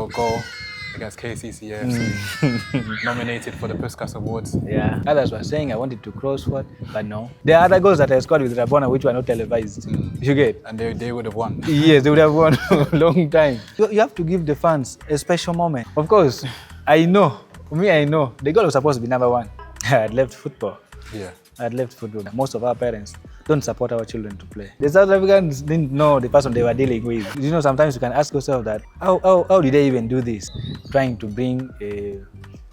your goal against KCC nominated for the Puskas Awards. Yeah, others were saying I wanted to cross forward, but no. There are other goals that I scored with Rabona which were not televised. You get? And they would have won. Yes, they would have won a long time. You have to give the fans a special moment. Of course, I know. For me, I know. The goal was supposed to be number one. I had left football. Yeah. I had left football. Most of our parents don't support our children to play. The South Africans didn't know the person they were dealing with. You know, sometimes you can ask yourself that, how did they even do this? Trying to bring the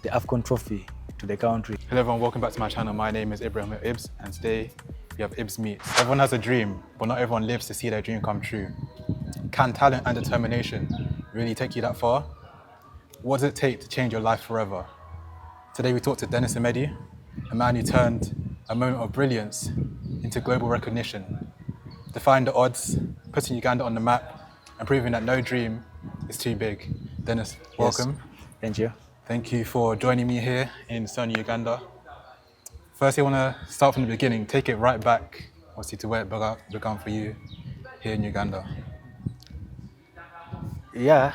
AFCON trophy to the country. Hello everyone, welcome back to my channel. My name is Ibrahim Ibs, and today we have Ibs Meets. Everyone has a dream, but not everyone lives to see their dream come true. Can talent and determination really take you that far? What does it take to change your life forever? Today we talked to Denis Omedi, a man who turned a moment of brilliance into global recognition, defying the odds, putting Uganda on the map, and proving that no dream is too big. Denis, welcome. Yes. Thank you. Thank you for joining me here in sunny Uganda. First, I want to start from the beginning, take it right back, obviously, to where it began for you here in Uganda. Yeah,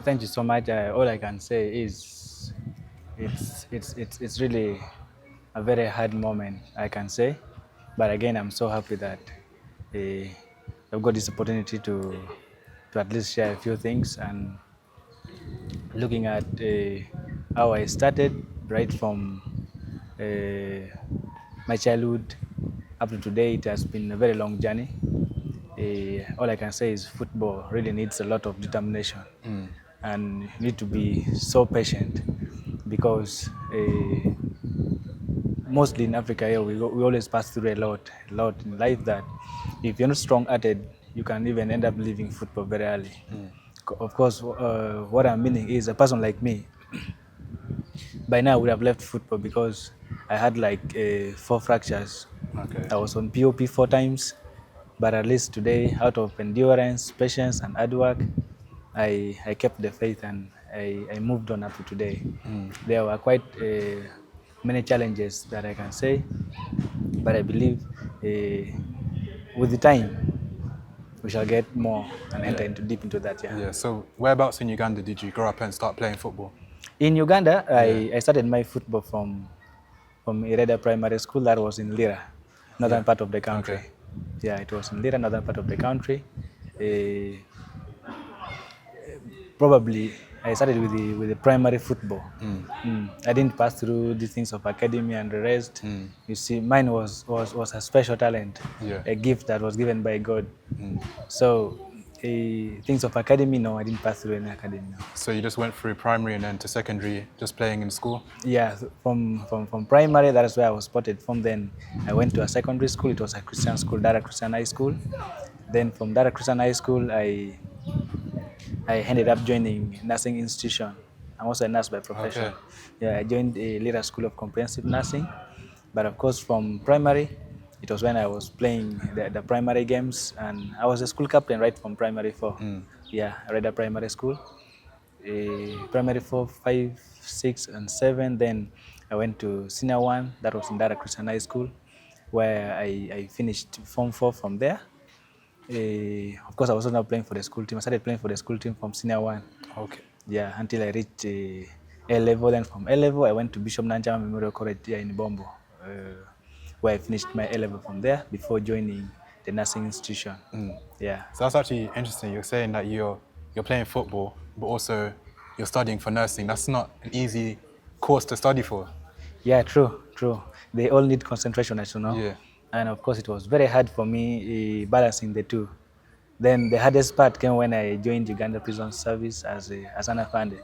thank you so much. All I can say is it's really a very hard moment, I can say. But again, I'm so happy that I've got this opportunity to at least share a few things. And looking at how I started right from my childhood up to today, it has been a very long journey. All I can say is football really needs a lot of determination, and you need to be so patient, because mostly in Africa here we always pass through a lot in life, that if you're not strong-hearted, you can even end up leaving football very early. Of course, what I'm meaning is a person like me, by now I would have left football because I had like 4 fractures. Okay. I was on POP 4 times, but at least today, out of endurance, patience, and hard work, I kept the faith, and I moved on up to today. There were quite many challenges that I can say, but I believe with the time, we shall get more and enter deep into that. Yeah, so whereabouts in Uganda did you grow up and start playing football? In Uganda, I started my football from Ireda Primary School. That was in Lira, northern part of the country. Okay. Yeah, it was in Lira, northern part of the country. Probably I started with the primary football. I didn't pass through the things of academy and the rest. You see, mine was a special talent, a gift that was given by God. So things of academy, no, I didn't pass through any academy. No. So you just went through primary and then to secondary, just playing in school? Yeah, from primary, that is where I was spotted. From then, I went to a secondary school. It was a Christian school, Dara Christian High School. Then from Dara Christian High School, I ended up joining nursing institution. I'm also a nurse by profession. Okay. Yeah, I joined a Lira School of Comprehensive Nursing. But of course, from primary, it was when I was playing the primary games, and I was a school captain right from primary 4. Yeah, I read a primary school. Primary 4, 5, 6, and 7. Then I went to senior 1, that was in Dara Christian High School, where I finished Form 4 from there. Of course, I was not playing for the school team. I started playing for the school team from senior 1. Okay. Yeah, until I reached A level. Then from A level, I went to Bishop Nanchama Memorial College here in Bombo, where I finished my A level from there before joining the nursing institution. Yeah. So that's actually interesting. You're saying that you're playing football, but also you're studying for nursing. That's not an easy course to study for. Yeah, true. They all need concentration, as you know. Yeah. And of course, it was very hard for me balancing the two. Then the hardest part came when I joined Uganda Prison Service as an afande.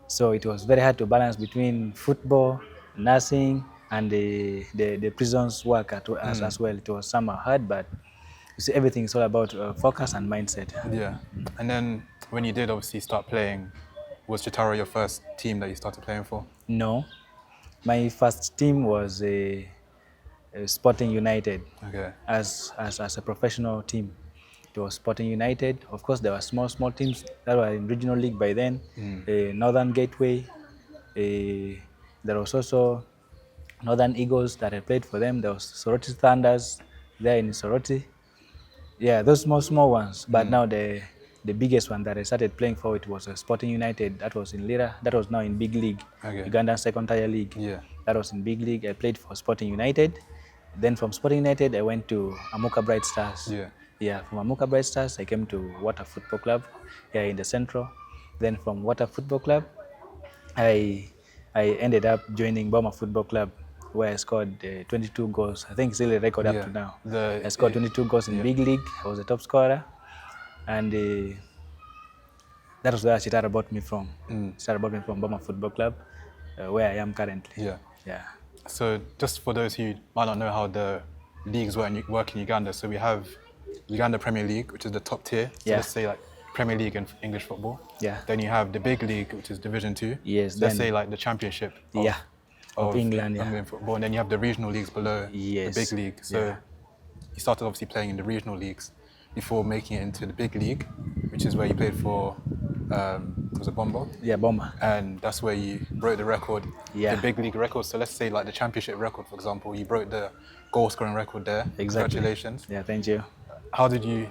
So it was very hard to balance between football, nursing, and the prison's work as well. It was somehow hard, but you see, everything is all about focus and mindset. Yeah. And then when you did obviously start playing, was Kitara your first team that you started playing for? No. My first team was Sporting United. Okay. As a professional team. It was Sporting United. Of course, there were small teams that were in regional league by then. Northern Gateway. There was also Northern Eagles that I played for them. There was Soroti Thunders there in Soroti. Yeah, those small ones. But now the the biggest one that I started playing for, it was Sporting United. That was in Lira. That was now in Big League, Okay. Ugandan second tier league. Yeah. That was in Big League. I played for Sporting United. Then from Sporting United, I went to Amuka Bright Stars. Yeah. Yeah, from Amuka Bright Stars, I came to Water Football Club here in the Central. Then from Water Football Club, I ended up joining Boma Football Club, where I scored 22 goals. I think it's still a record up to now. I scored 22 goals in Big League. I was the top scorer. And that was where Kitara bought me from. Kitara bought me from Boma Football Club, where I am currently. Yeah. Yeah. So just for those who might not know how the leagues work in Uganda, so we have Uganda Premier League, which is the top tier. So Yeah. let's say like Premier League in English football. Yeah. Then you have the big league, which is Division 2. Yes, So let's then- say like the Championship of England, yeah. England football. And then you have the regional leagues below Yes. the big league. So Yeah. you started obviously playing in the regional leagues before making it into the big league, which is where you played for, was it Bomba? Yeah, Boma. And that's where you broke the record, Yeah. the big league record. So let's say like the championship record, for example, you broke the goal scoring record there. Exactly. Congratulations. Yeah, thank you. How did you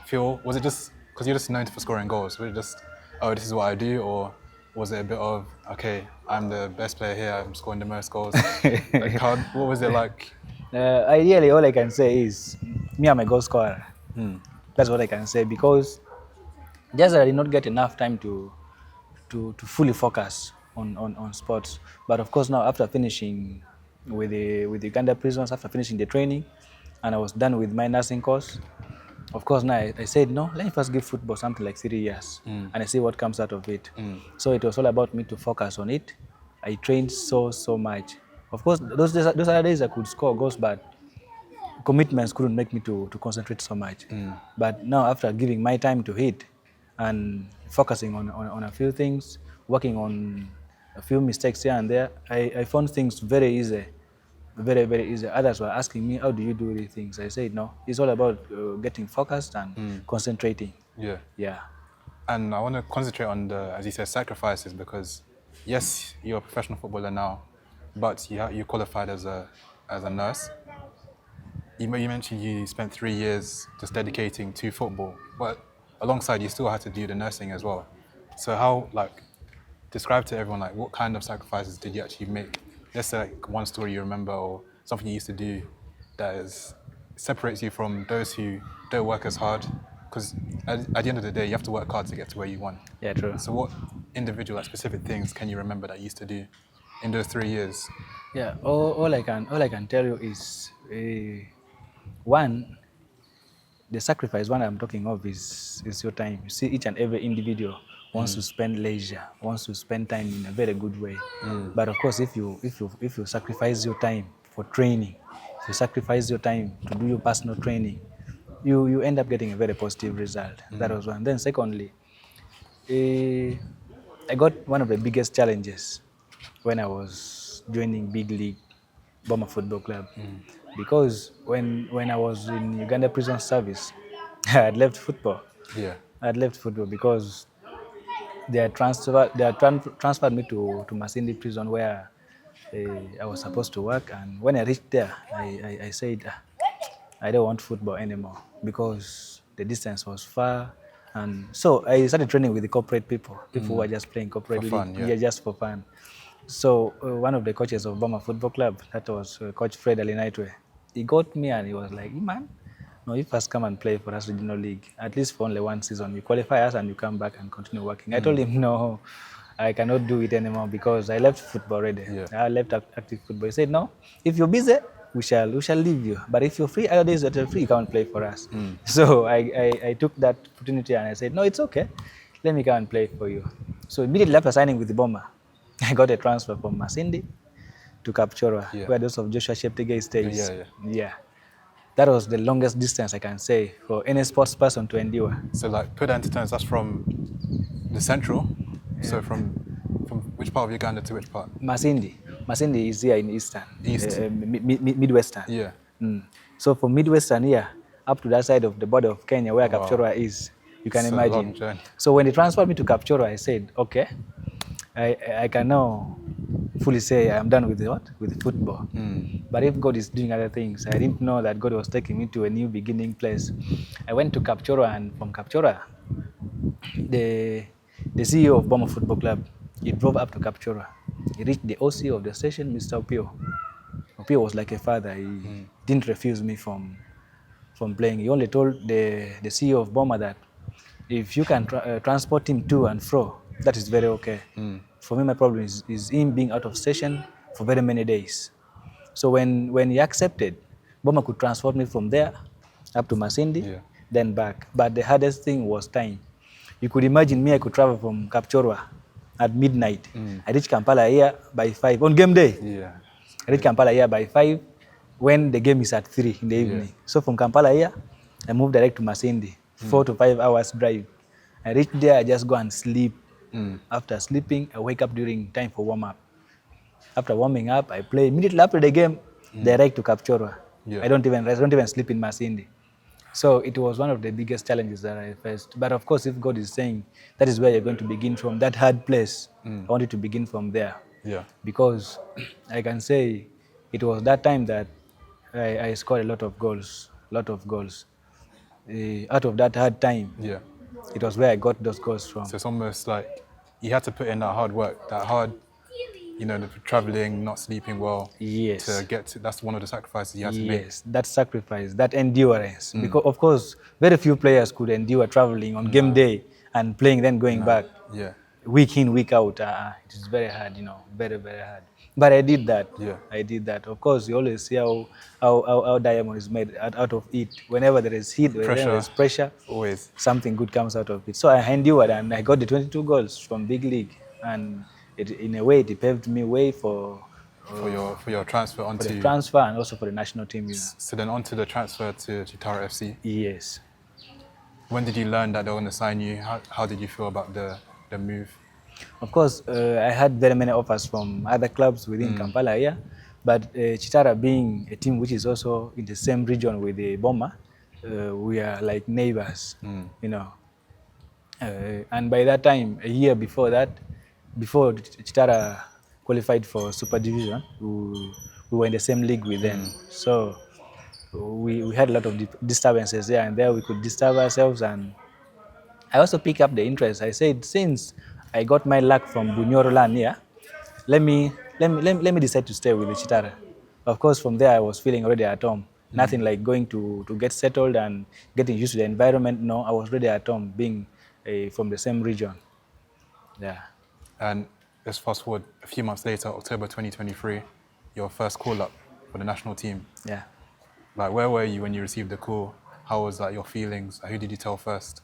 feel? Was it just, because you're just known for scoring goals, was it just, oh, this is what I do? Or was it a bit of, okay, I'm the best player here, I'm scoring the most goals? Like what was it like? Ideally, all I can say is, me, I'm a goal scorer. That's what I can say, because just that I did not get enough time to fully focus on sports. But of course, now after finishing with the Uganda prisons, after finishing the training, and I was done with my nursing course, of course now I said, no, let me first give football something like 3 years, and I see what comes out of it. So it was all about me to focus on it. I trained so much. Of course, those other days I could score goals, but commitments couldn't make me to concentrate so much. But now after giving my time to it and focusing on a few things, working on a few mistakes here and there, I found things very easy, very easy. Others were asking me, how do you do these things? I said, no, it's all about getting focused and concentrating. Yeah. Yeah. And I want to concentrate on the, as you said, sacrifices, because yes, you're a professional footballer now, but you qualified as a nurse. You mentioned you spent 3 years just dedicating to football, but alongside you still had to do the nursing as well. So how, like, describe to everyone, like, what kind of sacrifices did you actually make? Let's say like one story you remember or something you used to do that separates you from those who don't work as hard, because at the end of the day, you have to work hard to get to where you want. Yeah, true. So what individual, like, specific things can you remember that you used to do in those 3 years? Yeah, all I can tell you is, one, the sacrifice one I'm talking of is your time. You see, each and every individual wants to spend leisure, wants to spend time in a very good way. But of course, if you sacrifice your time for training, if you sacrifice your time to do your personal training, you end up getting a very positive result. That was one. Then secondly, I got one of the biggest challenges when I was joining Big League Boma Football Club. Because when I was in Uganda Prison Service, I had left football. Yeah. I had left football because they had transferred me to Masindi Prison, where I was supposed to work. And when I reached there, I said, I don't want football anymore, because the distance was far. And so I started training with the corporate people who were just playing corporate For fun, league. yeah. Just for fun. So one of the coaches of Boma Football Club, that was Coach Fred Alinaitwe, he got me and he was like, man, no, you first come and play for us regional league, at least for only one season. You qualify us and you come back and continue working. I told him, no, I cannot do it anymore, because I left football already. Yeah. I left active football. He said, no, if you're busy, we shall leave you. But if you're free, other days that you're free, you come and play for us. So I took that opportunity and I said, no, it's okay. Let me come and play for you. So immediately after signing with the Boma, I got a transfer from Masindi to Kapchorwa, where those of Joshua Sheptegei stays. Yeah. That was the longest distance, I can say, for any sports person to endure. So, like, put that into terms, that's from the central. So from which part of Uganda to which part? Masindi is here in Eastern. East. Midwestern. Yeah. So from Midwestern here up to that side of the border of Kenya, where Kapchorwa is, you can It's a imagine. long journey. So when they transferred me to Kapchorwa, I said, okay, I can now fully say I'm done with what? With football. But if God is doing other things, I didn't know that God was taking me to a new beginning place. I went to Kapchorwa, and from Kapchorwa, the CEO of Boma Football Club, he drove up to Kapchorwa. He reached the OC of the station, Mr. Opio. Opio was like a father. He didn't refuse me from playing. He only told the CEO of Boma that if you can transport him to and fro, that is very okay. For me, my problem is him being out of station for very many days. So when he accepted, Boma could transport me from there up to Masindi, then back. But the hardest thing was time. You could imagine me, I could travel from Kapchorwa at midnight. I reached Kampala here by 5 on game day. I reached Kampala here by 5 when the game is at 3 in the evening. So from Kampala here, I moved direct to Masindi, 4 to 5 hours drive. I reached there, I just go and sleep. After sleeping, I wake up during time for warm-up. After warming up, I play. Immediately after the game, direct to Kapchorwa. I don't even sleep in Masindi. So it was one of the biggest challenges that I faced. But of course, if God is saying that is where you're going to begin from, that hard place, I wanted to begin from there. Because I can say it was that time that I scored a lot of goals. Out of that hard time, it was where I got those goals from. So it's almost like you had to put in that hard work, that hard, the traveling, not sleeping well. To get to, that's one of the sacrifices you had to make. Yes, that sacrifice, that endurance. Because of course, very few players could endure traveling on game day and playing, then going back. Week in, week out. It is very hard, very, very hard. But I did that. I did that. Of course, you always see how diamond is made out of it. Whenever there is heat, whenever there is pressure, always something good comes out of it. So I endured and I got the 22 goals from big league. And in a way, it paved me way for your transfer onto... For the transfer and also for the national team. So then onto the transfer to Kitara FC? Yes. When did you learn that they were going to sign you? How did you feel about the move? Of course, I had very many offers from other clubs within Kampala here, but Kitara being a team which is also in the same region with the Boma, we are like neighbors, and by that time, a year before that, before Kitara qualified for Super Division, we were in the same league with them. So we had a lot of disturbances there and there. We could disturb ourselves, and I also picked up the interest. I said, since I got my luck from Bunyoro land here, let me decide to stay with the Kitara. Of course, from there I was feeling already at home. Nothing like going to get settled and getting used to the environment. No, I was already at home, being from the same region. And let's fast forward a few months later, October 2023, your first call-up for the national team. Like, where were you when you received the call? How was your feelings? Who did you tell first?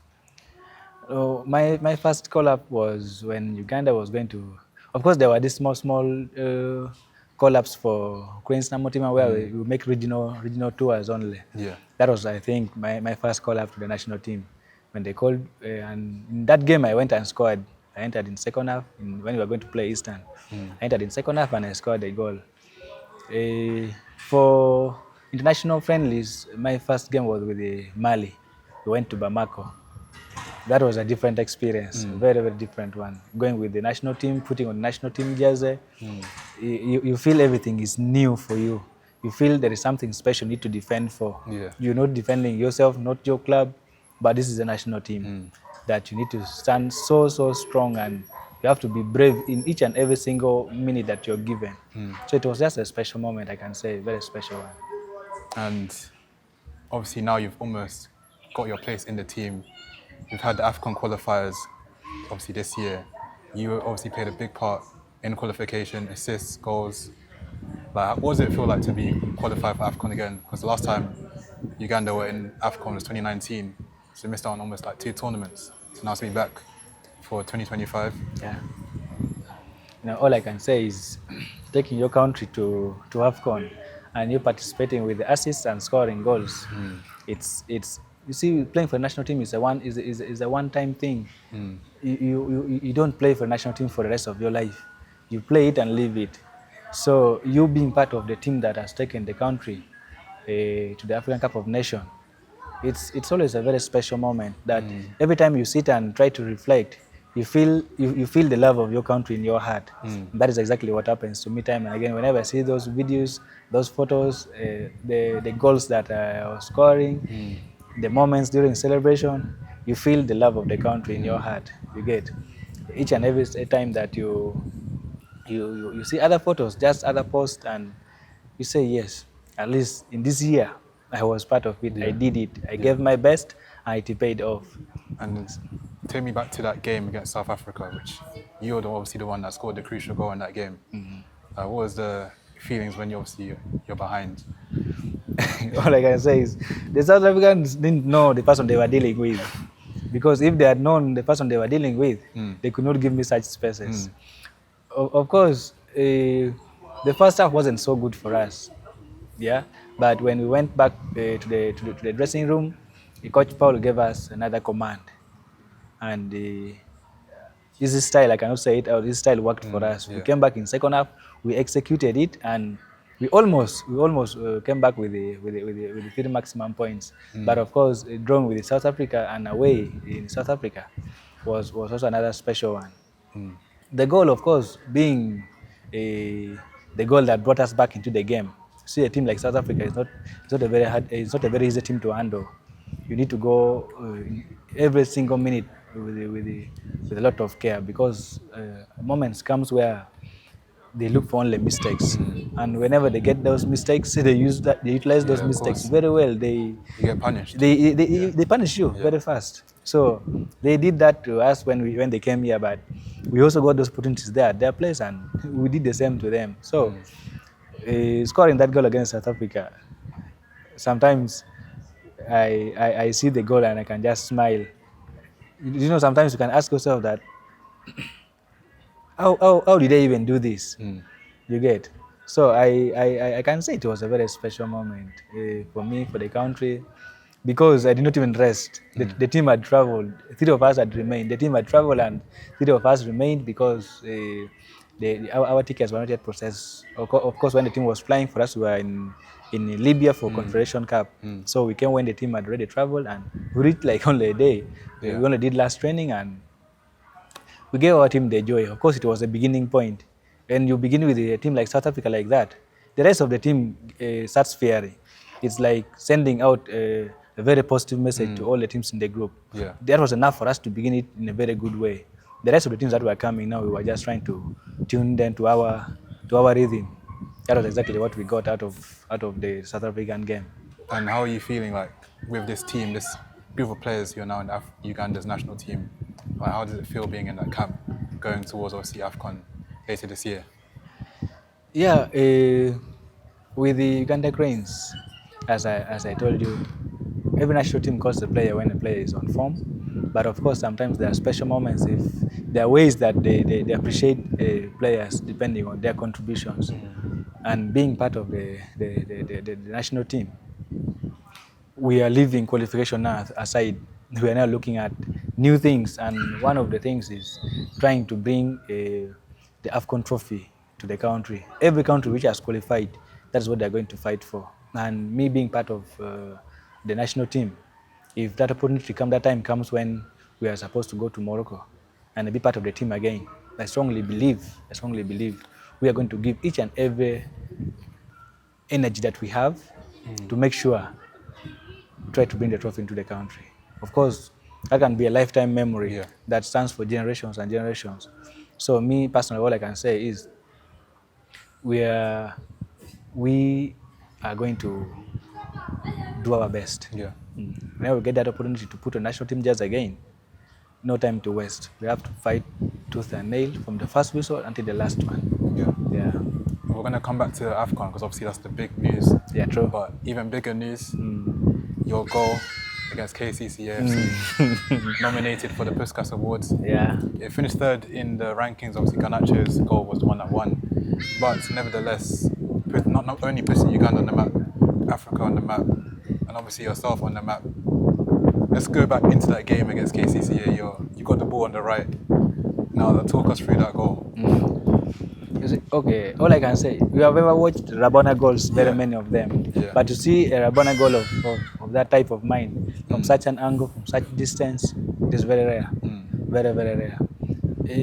My first call-up was when Uganda was going to... Of course, there were these small call-ups for Queen's National Team where we make regional tours only. That was, I think, my first call-up to the national team. When they called, and in that game I went and scored. I entered in second half when we were going to play Eastern. I entered in second half and I scored a goal. For international friendlies, my first game was with Mali. We went to Bamako. That was a different experience, very, very different one. Going with the national team, putting on national team jersey, you feel everything is new for you. You feel there is something special you need to defend for. You're not defending yourself, not your club, but this is a national team that you need to stand so strong, and you have to be brave in each and every single minute that you're given. So it was just a special moment, I can say, very special one. And obviously now you've almost got your place in the team. You've had the AFCON qualifiers, obviously this year. You obviously played a big part in qualification, assists, goals. Like, what does it feel like to be qualified for AFCON again? Because the last time Uganda were in AFCON was 2019, so they missed out on almost like 2 tournaments. So now to be back for 2025. All I can say is taking your country to AFCON and you participating with the assists and scoring goals. It's you see, playing for the national team is a one-time thing. You don't play for the national team for the rest of your life. You play it and leave it. So you being part of the team that has taken the country to the African Cup of Nations, it's always a very special moment that every time you sit and try to reflect, you feel the love of your country in your heart. That is exactly what happens to me time and again. Whenever I see those videos, those photos, the goals that I was scoring, the moments during celebration, you feel the love of the country in your heart. You get each and every time that you see other photos, just other posts, and you say, yes, at least in this year, I was part of it. I did it. I gave my best, and it paid off. And take me back to that game against South Africa, which you're obviously the one that scored the crucial goal in that game. What was the feelings when you're behind? All I can say is the South Africans didn't know the person they were dealing with. Because if they had known the person they were dealing with, they could not give me such spaces. Of course, the first half wasn't so good for us. Yeah, but when we went back to the dressing room, Coach Paul gave us another command, and his style, I cannot say it out, his style worked for us. We came back in second half, we executed it, and we almost came back with the 3 maximum points. But of course, drawing with South Africa and away in South Africa was also another special one. The goal, of course, being the goal that brought us back into the game. See, a team like South Africa is not a very hard, it's not a very easy team to handle. You need to go every single minute with a lot of care, because moments comes where they look for only mistakes, and whenever they get those mistakes, they utilize those mistakes very well. You get punished. They punish you very fast. So they did that to us when they came here, but we also got those opportunities there at their place, and we did the same to them. So scoring that goal against South Africa, sometimes I see the goal and I can just smile. You know, sometimes you can ask yourself that, how did they even do this? You get. So I can say it was a very special moment for me, for the country, because I did not even rest. The team had traveled. 3 of us had remained. The team had traveled, and 3 of us remained because our tickets were not yet processed. Of course, when the team was flying for us, we were in Libya for Confederation Cup. So we came when the team had already traveled, and we reached like only a day. We only did last training, and we gave our team the joy. Of course, it was a beginning point. When you begin with a team like South Africa like that, the rest of the team starts fearing. It's like sending out a very positive message to all the teams in the group. That was enough for us to begin it in a very good way. The rest of the teams that were coming now, we were just trying to tune them to our rhythm. That was exactly what we got out of the South African game. And how are you feeling like with this team, this group of players who are now in Uganda's national team? Like, how does it feel being in that camp, going towards obviously AFCON later this year? Yeah, with the Uganda Cranes, as I told you, every national team calls the player when the player is on form. But of course, sometimes there are special moments. If there are ways that they appreciate players depending on their contributions, and being part of the national team, we are leaving qualification now aside. We are now looking at new things, and one of the things is trying to bring the AFCON trophy to the country. Every country which has qualified, that's what they're going to fight for. And me being part of the national team, if that opportunity that time comes when we are supposed to go to Morocco and be part of the team again, I strongly believe we are going to give each and every energy that we have to make sure try to bring the trophy into the country. Of course, that can be a lifetime memory that stands for generations and generations. So me personally, all I can say is we are going to do our best. Whenever we get that opportunity to put a national team just again, no time to waste. We have to fight tooth and nail from the first whistle until the last one. We're going to come back to AFCON because obviously that's the big news. Yeah, true. But even bigger news, your goal against KCC nominated for the Puskas Awards. It finished 3rd in the rankings. Obviously, Ganacho's goal was the one that won. But nevertheless, not only putting Uganda on the map, Africa on the map, and obviously yourself on the map. Let's go back into that game against KCC. You got the ball on the right. Now, talk us through that goal. Okay, all I can say, we have ever watched Rabona goals, very many of them. But to see a Rabona goal of that type of mind, from such an angle, from such distance, it is very rare. Very, very rare.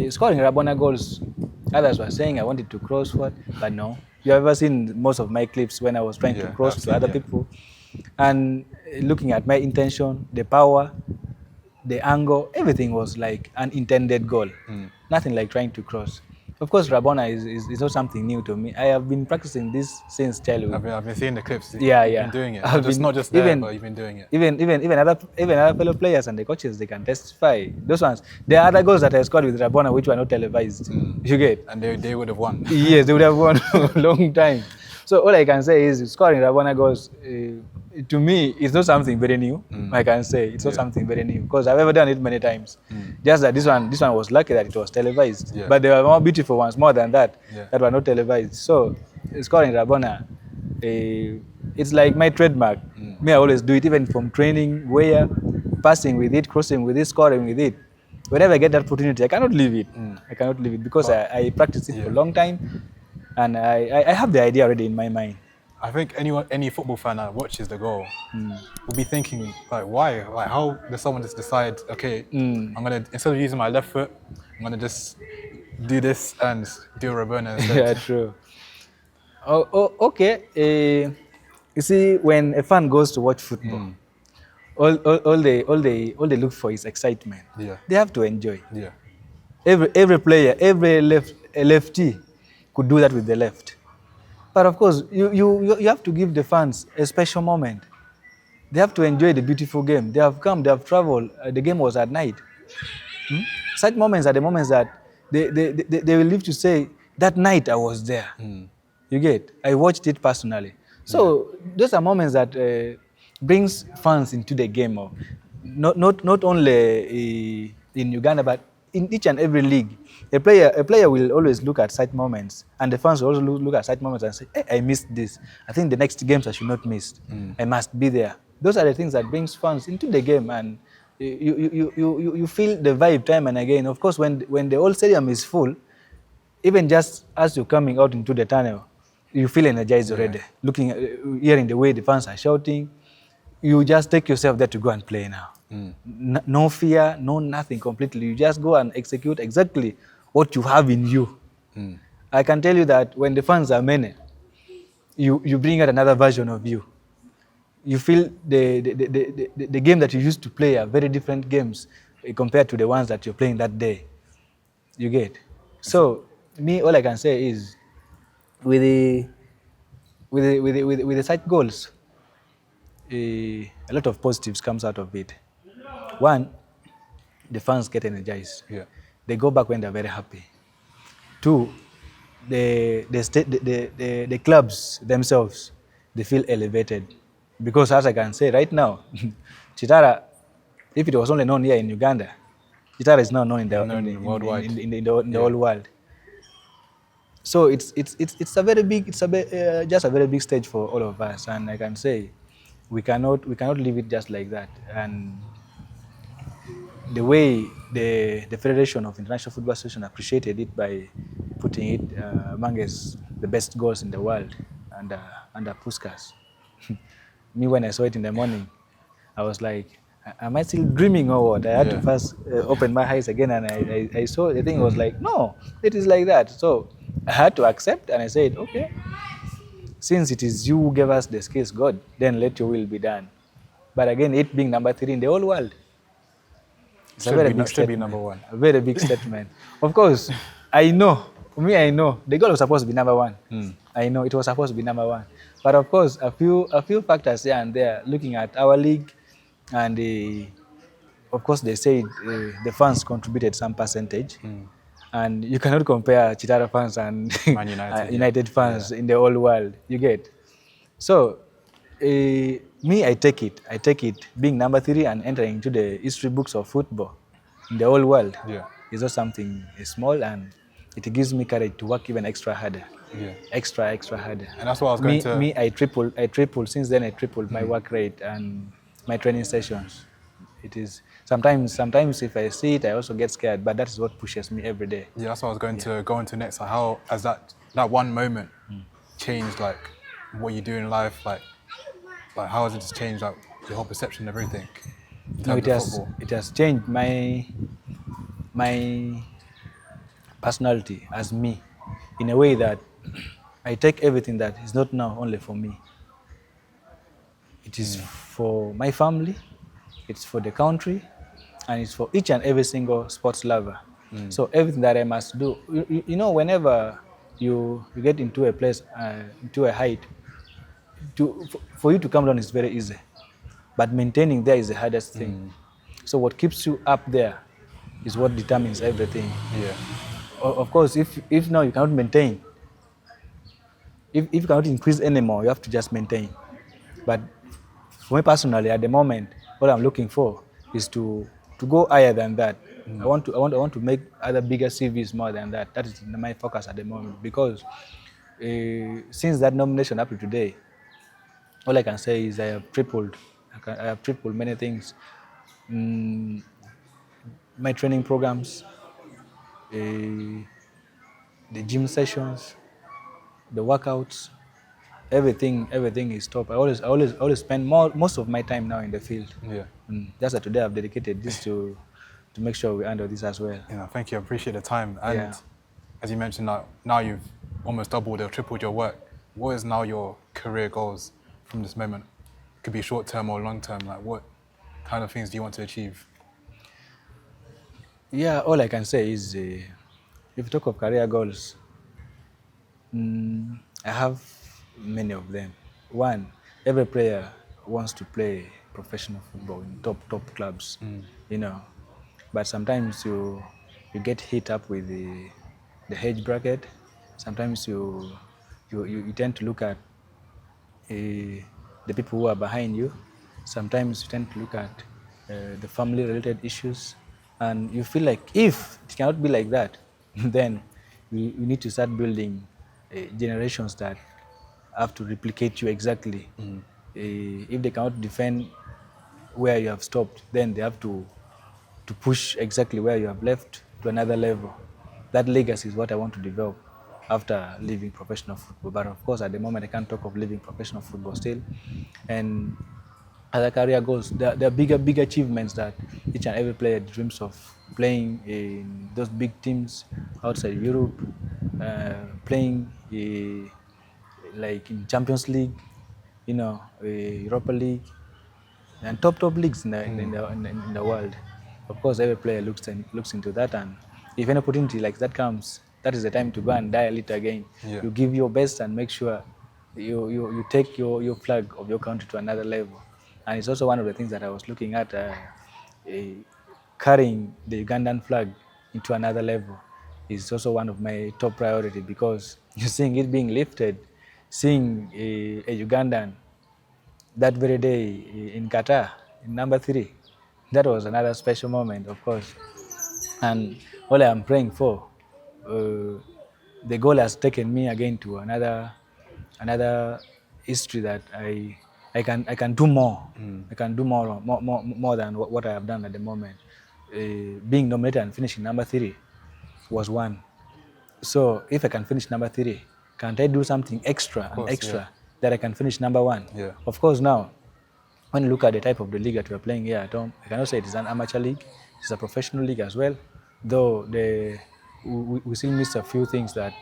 Scoring Rabona goals, others were saying I wanted to cross forward, but no. You have ever seen most of my clips when I was trying to cross to other people, and looking at my intention, the power, the angle, everything was like an intended goal. Nothing like trying to cross. Of course, Rabona is not something new to me. I have been practicing this since childhood. I've been seeing the clips. Yeah, You've yeah. been doing it. I've been Not just there, even but you've been doing it. even other fellow players and the coaches, they can testify. Those ones. There are other goals that I scored with Rabona which were not televised. You get? And they would have won. Yes, they would have won a long time. So all I can say is scoring Rabona goals, to me, it's not something very new. I can say it's not something very new because I've ever done it many times. Just that this one was lucky that it was televised. Yeah. But there were more beautiful ones, more than that, Yeah. that were not televised. So scoring Rabona, it's like my trademark. Me, I always do it, even from training, where passing with it, crossing with it, scoring with it. Whenever I get that opportunity, I cannot leave it. I cannot leave it because I practiced it for a long time, and I have the idea already in my mind. I think any football fan that watches the goal will be thinking, like, why? Like, how does someone just decide, okay, I'm gonna, instead of using my left foot, I'm gonna just do this and do a Rabona instead. Yeah, true. Okay. You see, when a fan goes to watch football, all they look for is excitement. Yeah. They have to enjoy. Yeah. Every player, every lefty could do that with the left. But of course, you have to give the fans a special moment. They have to enjoy the beautiful game. They have come, they have traveled. The game was at night. Such moments are the moments that they will live to say, that night I was there. You get? I watched it personally. So those are moments that brings fans into the game. Of not only in Uganda, but in each and every league. A player will always look at such moments, and the fans will also look at such moments and say, hey, I missed this. I think the next games I should not miss. I must be there. Those are the things that brings fans into the game, and you feel the vibe time and again. Of course, when the whole stadium is full, even just as you're coming out into the tunnel, you feel energized already. Looking, hearing the way the fans are shouting, you just take yourself there to go and play now. No fear, no nothing completely. You just go and execute exactly what you have in you. I can tell you that when the fans are many, you bring out another version of you. You feel the game that you used to play are very different games compared to the ones that you're playing that day. You get? So me, all I can say is, with the side goals, a lot of positives comes out of it. One, the fans get energized. Yeah. They go back when they're very happy. Two, the clubs themselves, they feel elevated. Because as I can say right now, Kitara, if it was only known here in Uganda, Kitara is now known in the worldwide. in the whole world. So it's a very big, just a very big stage for all of us, and I can say we cannot leave it just like that. And the way the Federation of International Football Association appreciated it by putting it among as the best goals in the world under Puskas. Me, when I saw it in the morning, I was like, am I still dreaming or what? I had to first open my eyes again, and I saw the thing. Was like, no, it is like that. So I had to accept, and I said, okay, since it is you who gave us the skills, God, then let your will be done. But again, it being number 3 in the whole world, it's a very big statement. Should be number 1. A very big statement. Of course, I know. For me, I know the goal was supposed to be number 1. I know it was supposed to be number 1. But of course, a few factors here and there, looking at our league, and of course they said the fans contributed some percentage, and you cannot compare Kitara fans and Man United, United fans in the whole world. You get? So me, I take it being number 3 and entering into the history books of football in the whole world. Is not something small, and it gives me courage to work even extra harder. Extra harder. And that's what I was going to... Me, I tripled. Since then, I tripled my work rate and my training sessions. It is sometimes if I see it, I also get scared, but that is what pushes me every day. Yeah, that's what I was going to go into next. Like, how has that one moment changed, like, what you do in life? Like how has it just changed, like, your whole perception of everything? No, it has changed my personality as me, in a way that I take everything that is not now only for me. It is for my family, it's for the country, and it's for each and every single sports lover. So everything that I must do, you know, whenever you get into a place, into a height, for you to come down is very easy, but maintaining there is the hardest thing. So what keeps you up there is what determines everything. Yeah. Of course, if now you cannot maintain, if you cannot increase anymore, you have to just maintain. But for me personally, at the moment, what I'm looking for is to go higher than that. I want to make other bigger CVs more than that. That is my focus at the moment, because since that nomination up to today, all I can say is I have tripled. I have tripled many things. My training programs, uh, the gym sessions, the workouts, everything is top. I always spend most of my time now in the field. Yeah. Just that today I've dedicated this to make sure we handle this as well. Thank you. I appreciate the time. And Yeah. as you mentioned, now you've almost doubled or tripled your work. What is now your career goals from this moment? Could be short term or long term. Like, what kind of things do you want to achieve? Yeah, all I can say is, if you talk of career goals, I have many of them. One, every player wants to play professional football in top clubs, you know. But sometimes you get hit up with the age bracket. Sometimes you tend to look at the people who are behind you. Sometimes you tend to look at the family-related issues, and you feel like if it cannot be like that, then you need to start building generations that have to replicate you exactly. If they cannot defend where you have stopped, then they have to push exactly where you have left to another level. That legacy is what I want to develop after leaving professional football. But of course, at the moment, I can't talk of leaving professional football still. And other career goals, there are big achievements that each and every player dreams of, playing in those big teams outside Europe, playing like in Champions League, Europa League, and top leagues in the world. Of course, every player looks into that, and if an opportunity like that comes, that is the time to go and dial it again. Yeah. You give your best and make sure you take your flag of your country to another level. And it's also one of the things that I was looking at, carrying the Ugandan flag into another level is also one of my top priority, because seeing it being lifted, seeing a Ugandan that very day in Qatar, in number 3, that was another special moment, of course. And all I am praying for, the goal has taken me again to another history that I can do more. I can do more than what I have done at the moment. Being nominated and finishing number 3 was one. So if I can finish number 3, can't I do something extra that I can finish number 1? Yeah. Of course, now when you look at the type of the league that we are playing here at home, I cannot say it is an amateur league. It's a professional league as well, though we still miss a few things but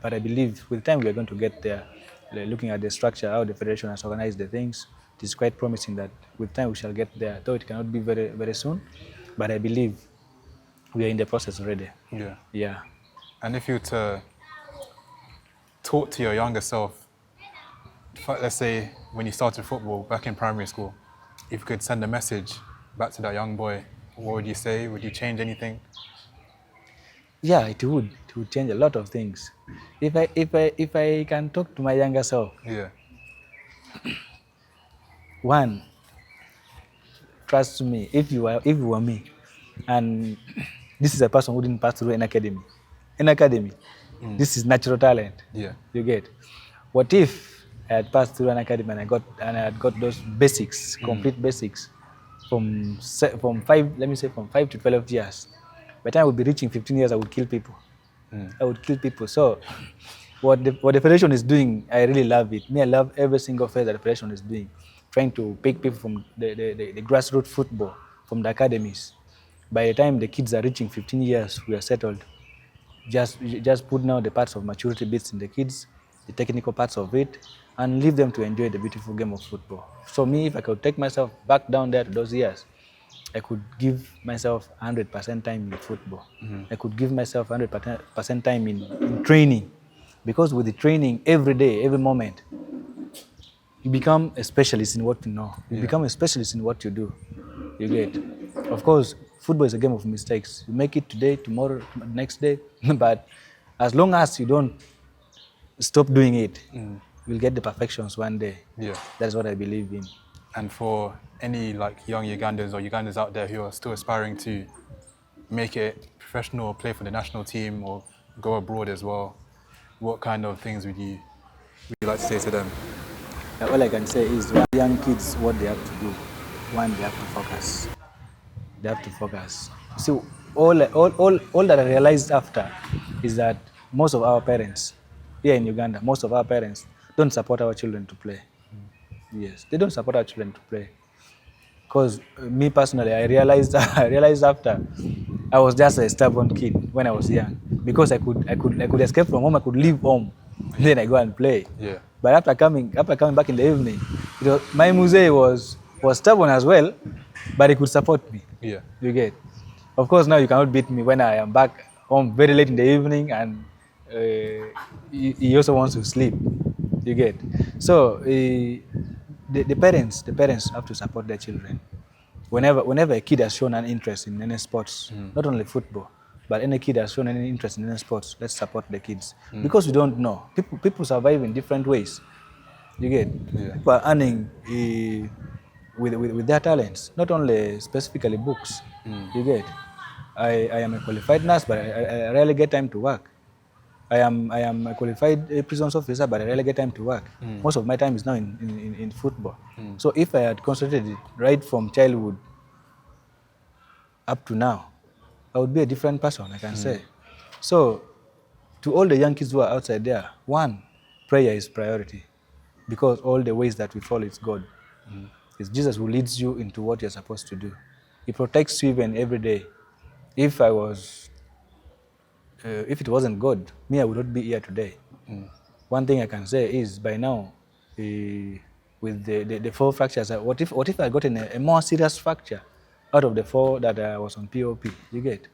I believe with time we are going to get there. Looking at the structure, how the federation has organized the things, it is quite promising that with time we shall get there, though it cannot be very, very soon, but I believe we are in the process already. Yeah. Yeah. And if you were to talk to your younger self, let's say when you started football back in primary school, if you could send a message back to that young boy, what would you say? Would you change anything? Yeah, it would. It would change a lot of things. If I can talk to my younger self, Yeah. one, trust me, if you were me, and this is a person who didn't pass through an academy. This is natural talent. Yeah. You get. What if I had passed through an academy and I had got those basics, complete basics, from 5, let me say from 5 to 12 years. By the time I would be reaching 15 years, I would kill people. I would kill people. So what the federation is doing, I really love it. I love every single phase that the federation is doing, trying to pick people from the grassroots football, from the academies. By the time the kids are reaching 15 years, we are settled. Just put now the parts of maturity bits in the kids, the technical parts of it, and leave them to enjoy the beautiful game of football. So me, if I could take myself back down there to those years, I could give myself 100% time in football. I could give myself 100% time in training. Because with the training, every day, every moment, you become a specialist in what you know. You become a specialist in what you do. You get. Of course, football is a game of mistakes. You make it today, tomorrow, next day, but as long as you don't stop doing it, you'll get the perfections one day. Yeah. That's what I believe in. And for any like young Ugandans or Ugandans out there who are still aspiring to make it professional or play for the national team or go abroad as well, what kind of things would you like to say to them? All I can say is young kids, what they have to do, one, they have to focus. They have to focus. See, all that I realized after is that most of our parents here in Uganda, most of our parents don't support our children to play. Yes, they don't support our children to play. Because me personally, I realized after I was just a stubborn kid when I was young. Because I could escape from home, I could leave home, then I go and play. Yeah. But after coming back in the evening, my musee was stubborn as well, but he could support me. Yeah. You get. Of course, now you cannot beat me when I am back home very late in the evening and he also wants to sleep. You get. So the parents have to support their children. Whenever a kid has shown an interest in any sports, not only football, but any kid has shown any interest in any sports, let's support the kids. Because we don't know. People survive in different ways. You get. Yeah. People are earning with their talents, not only specifically books. You get. I am a qualified nurse, but I rarely get time to work. I am a qualified prisons officer, but I rarely get time to work. Most of my time is now in football. So if I had concentrated right from childhood up to now, I would be a different person, I can say. So to all the young kids who are outside there, one, prayer is priority. Because all the ways that we follow is God. It's Jesus who leads you into what you're supposed to do. He protects you even every day. If it wasn't God, me, I would not be here today. One thing I can say is by now, with the 4 fractures, what if I got a more serious fracture out of the 4 that I was on POP? You get.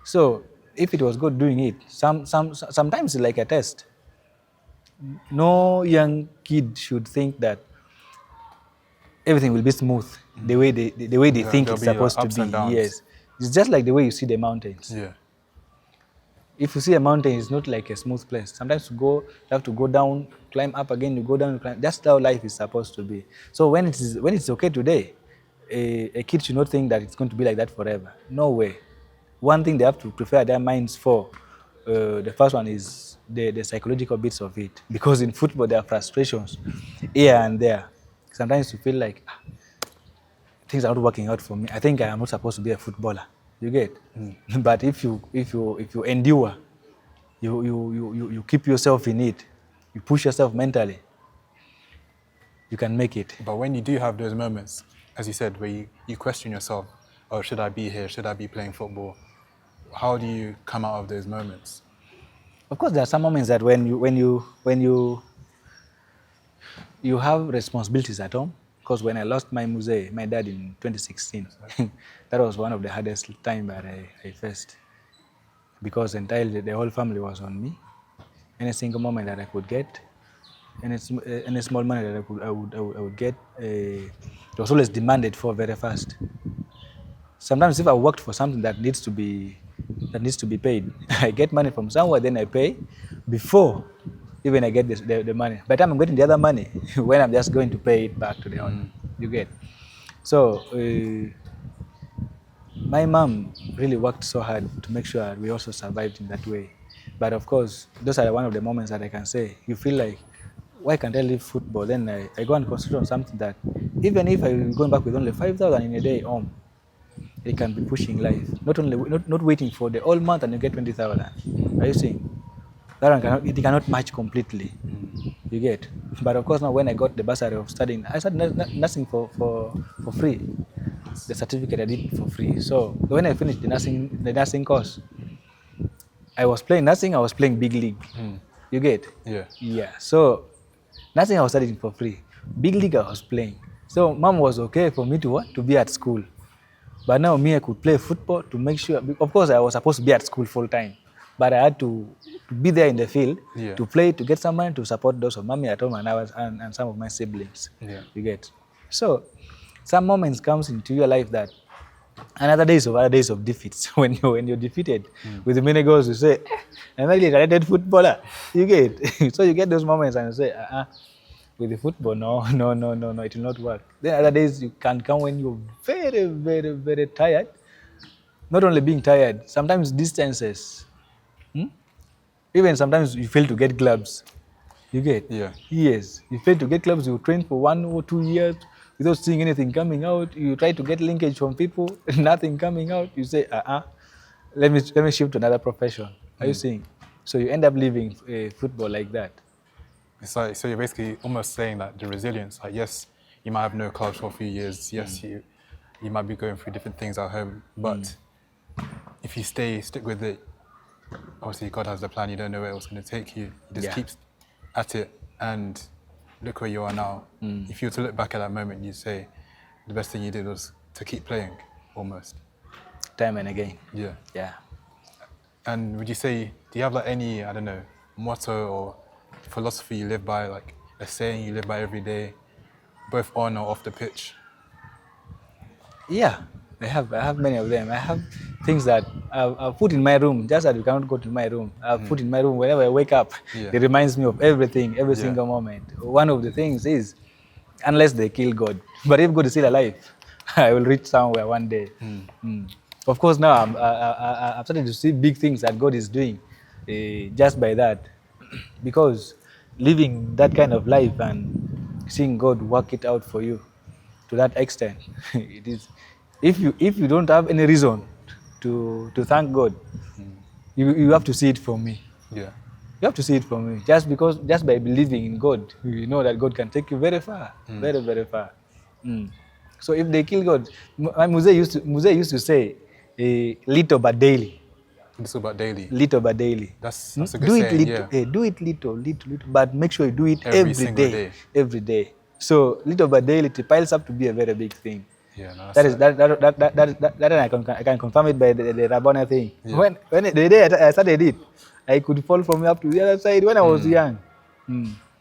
So if it was God doing it, sometimes it's like a test. No young kid should think that everything will be smooth the way they think it's supposed to ups and be. downs. Yes, it's just like the way you see the mountains. Yeah. If you see a mountain, it's not like a smooth place. Sometimes you have to go down, climb up again, you go down, you climb. That's how life is supposed to be. So when it's okay today, a kid should not think that it's going to be like that forever. No way. One thing they have to prepare their minds for, the first one is the psychological bits of it. Because in football, there are frustrations here and there. Sometimes you feel like things are not working out for me. I think I am not supposed to be a footballer. You get. But if you endure, you keep yourself in it, you push yourself mentally, you can make it. But when you do have those moments, as you said, where you question yourself, oh, should I be here? Should I be playing football? How do you come out of those moments? Of course, there are some moments that when you have responsibilities at home. Because when I lost my dad in 2016, that was one of the hardest times that I faced. Because entirely the whole family was on me. Any single moment that I could get, any small money that I would get, it was always demanded for very fast. Sometimes if I worked for something that needs to be paid, I get money from somewhere, then I pay before even I get the money. By the time I'm getting the other money, when I'm just going to pay it back to the owner, you get. So my mom really worked so hard to make sure we also survived in that way. But of course, those are one of the moments that I can say, you feel like, why can't I leave football? Then I go and concentrate on something that, even if I'm going back with only 5,000 in a day home, it can be pushing life. Not waiting for the whole month and you get 20,000. Are you seeing? That one cannot match completely. You get. But of course now when I got the bursary of studying, I started nursing for free. The certificate I did for free. So when I finished the nursing course, I was playing nursing, I was playing big league. You get? Yeah. Yeah. So nursing I was studying for free. Big league I was playing. So mom was okay for me to be at school. But now me, I could play football to make sure. Of course, I was supposed to be at school full time, but I had to be there in the field Yeah. to play, to get some money to support those of mommy at home and some of my siblings. Yeah. You get. So some moments comes into your life that another days of defeats when you're defeated with many goals, you say, I'm a talented footballer. You get. So you get those moments and you say, with the football, no, it will not work. Then other days you can come when you're very, very, very tired. Not only being tired, sometimes distances. Even sometimes you fail to get clubs. You get? Yeah. Yes. You fail to get clubs, you train for 1 or 2 years without seeing anything coming out. You try to get linkage from people, nothing coming out. You say, let me shift to another profession. Are you seeing? So you end up leaving football like that. It's like, so you're basically almost saying that the resilience, like, yes, you might have no clubs for a few years. Yes, you might be going through different things at home, but if you stick with it, obviously God has a plan. You don't know where it's going to take you. You just keep at it, and look where you are now. If you were to look back at that moment, you'd say the best thing you did was to keep playing, almost. Time and again. Yeah. Yeah. And would you say, do you have like any, I don't know, motto or philosophy you live by, like a saying you live by every day, both on or off the pitch? Yeah, I have many of them. I have things that I've put in my room, just that you cannot go to my room. I've put in my room whenever I wake up. Yeah. It reminds me of everything, every single moment. One of the things is, unless they kill God, but if God is still alive, I will reach somewhere one day. Of course, now I've started to see big things that God is doing just by that. Because living that kind of life and seeing God work it out for you to that extent, it is. If you don't have any reason to thank God, you have to see it from me. Yeah. You have to see it from me. Just by believing in God, you know that God can take you very far, very, very far. So if they kill God, my Muse used to say, little but daily. It's about daily. Little but daily. That's a good do it saying, little, yeah. do it little, but make sure you do it Every every single day, day. every day. So little but daily, it piles up to be a very big thing. Yeah, no, That I can confirm it by the Rabona thing. Yeah. When the day I started it, I could fall from up to the other side when I was young.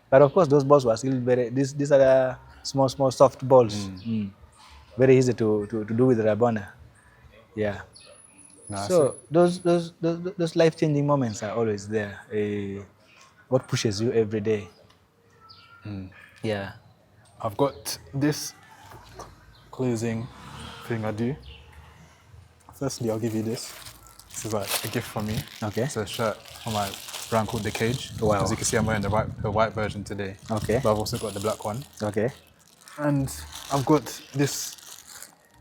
But of course, those balls were still these are the small soft balls. Very easy to do with Rabona. Yeah. no, So those life-changing moments are always there. What pushes you every day? Yeah. I've got this closing thing I do. Firstly, I'll give you this. This is like a gift from me. Okay. It's a shirt from my brand called The Cage. Wow. As you can see, I'm wearing the white version today. Okay. But I've also got the black one. Okay. And I've got this,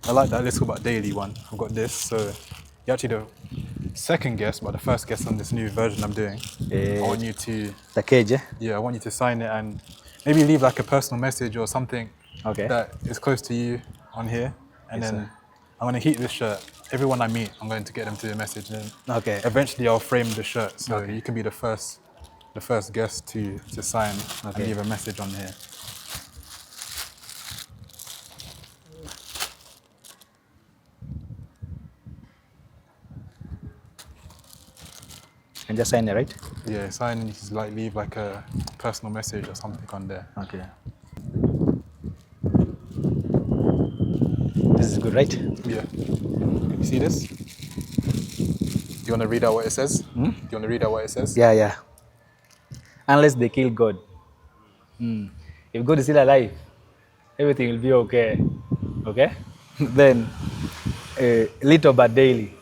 I like that little but daily one. I've got this, so you're actually the second guest, but the first guest on this new version I'm doing. I want you to, The cage, eh? I want you to sign it and maybe leave like a personal message or something Okay. that is close to you on here. And Yes, then sir. I'm going to keep this shirt. Everyone I meet, I'm going to get them to do a message. And Okay. eventually I'll frame the shirt, so Okay. you can be the first guest to sign and Okay. leave a message on here. And just sign it, right? Yeah, sign and you can like leave like a personal message or something on there. Okay. This is good, right? Yeah. You see this? Do you want to read out what it says? Do you want to read out what it says? Yeah. Unless they kill God. If God is still alive, everything will be okay. Okay? Then, little but daily.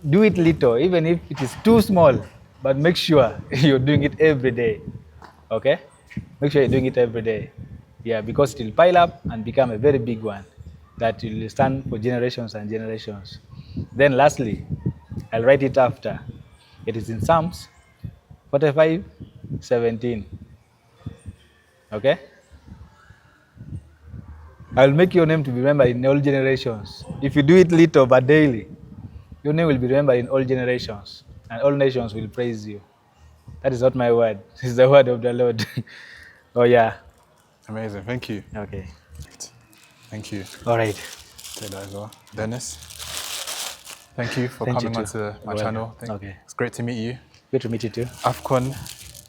Do it little, even if it is too small, but make sure you're doing it every day. Okay? Make sure you're doing it every day. Yeah, because it will pile up and become a very big one that will stand for generations and generations. Then lastly, I'll write it after. It is in Psalms 45:17. Okay? I'll make your name to be remembered in all generations. If you do it little but daily, your name will be remembered in all generations, and all nations will praise you. That is not my word. It's the word of the Lord. Oh, yeah. Amazing, thank you. Okay. Thank you. All right. Take that as well. Dennis, thank you for Thank you coming too. onto my You're channel. welcome. Okay. It's great to meet you. Good to meet you too. AFCON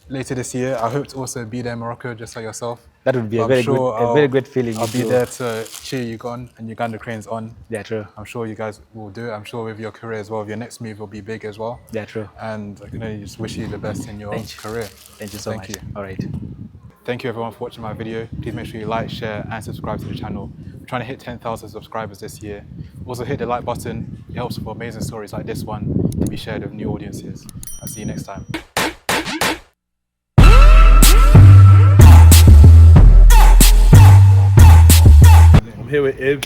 later this year. I hope to also be there in Morocco, just like yourself. That would be But a I'm very sure good, a very great feeling. I'll if be you- there to cheer you on and Uganda Cranes on. Yeah, true. I'm sure you guys will do it. I'm sure with your career as well, your next move will be big as well. Yeah, true. And I can only just wish you the best in your Thank you. career. Thank you so much. All right. Thank you everyone for watching my video. Please make sure you like, share and subscribe to the channel. We're trying to hit 10,000 subscribers this year. Also hit the like button. It helps for amazing stories like this one to be shared with new audiences. I'll see you next time. I'm here with Ibs.